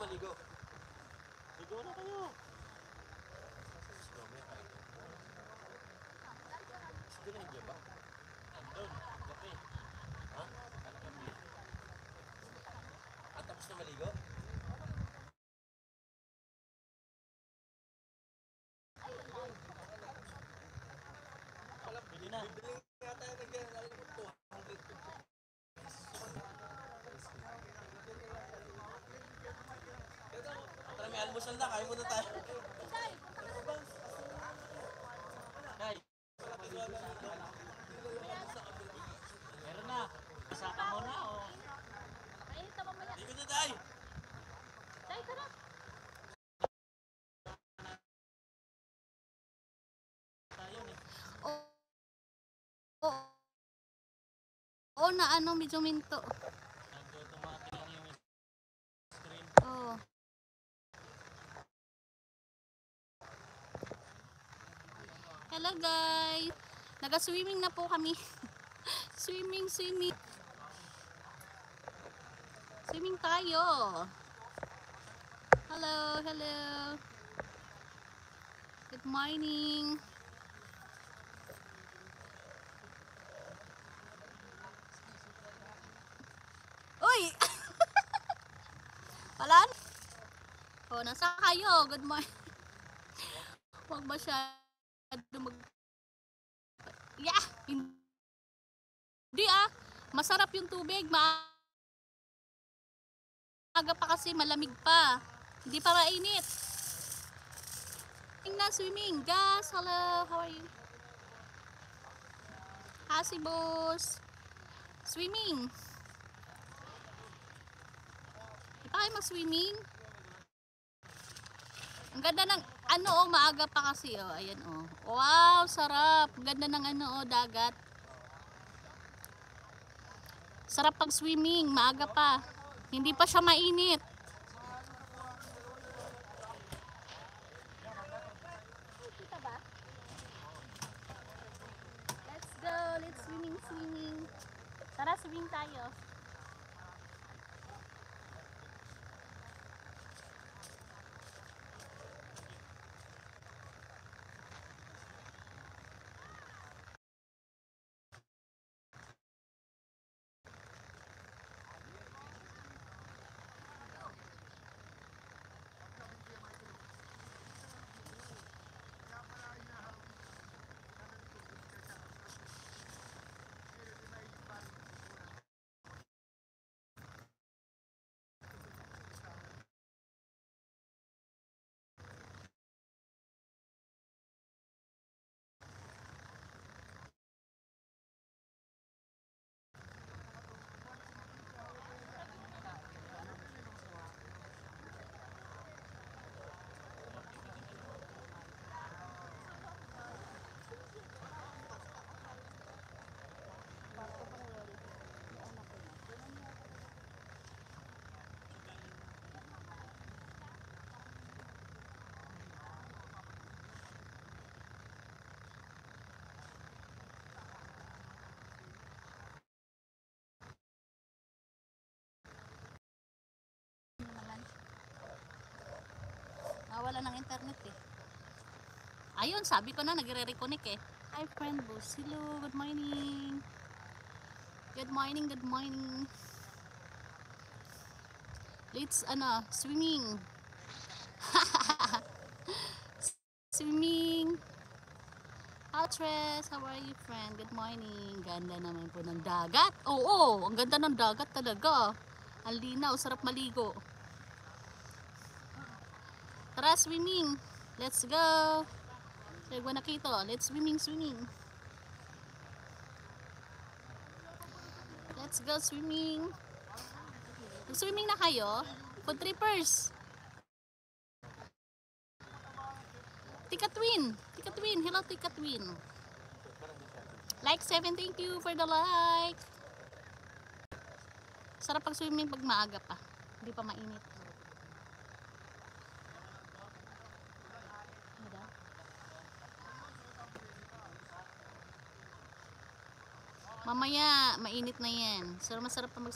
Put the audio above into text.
maligo. Ligo na kayo. Sige na hindi ba? Andun, kape. Ha? Kape. At tapos na maligo? Bili na. Bibili nga tayo ng ganyan. Alam mo, 200. Tara, may almusal na. Kain muna tayo. Nay. Meron na. Saka mo na o. Mainit na mamaya. Ligo na tayo. Tay, tara. Oo na ano, medyo minto. Nag-automatic lang yung screen. Oo. Hello guys. Naga-swimming na po kami. Swimming. Swimming tayo. Hello. Good morning. Uy! Wala? Oh, nasa kayo? Good morning. Huwag masyado mag... Yeah! Hindi masarap yung tubig. Maaga pa kasi, malamig pa. Hindi pa mainit. Swimming. Gas, hello. How are you? Hasi boss. Swimming. Di pa kayo mag-swimming? Ang ganda ng maaga pa kasi ayan Wow, sarap. Ang ganda ng dagat. Sarap pag swimming, maaga pa. Hindi pa siya mainit. Kita ba? Let's go, let's swimming. Tara, swimming tayo. Nawala ng internet Ayun, sabi ko na nagre-reconnect Hi friend boss. Hello, good morning. Good morning. Let's swimming. Swimming. Altres, how are you friend? Good morning. Ganda naman po ng dagat. Oo, ang ganda ng dagat talaga. Ang linaw, sarap maligo. Tara, swimming. Let's go. Lagwa na kito. Let's swimming. Let's go swimming. Swimming na kayo? Food trippers. Tika Twin. Hello, Tika Twin. Like 7, thank you for the like. Sarap pag swimming pag maaga pa. Hindi pa mainit. Mamaya, mainit na yan. So, masarap pa mag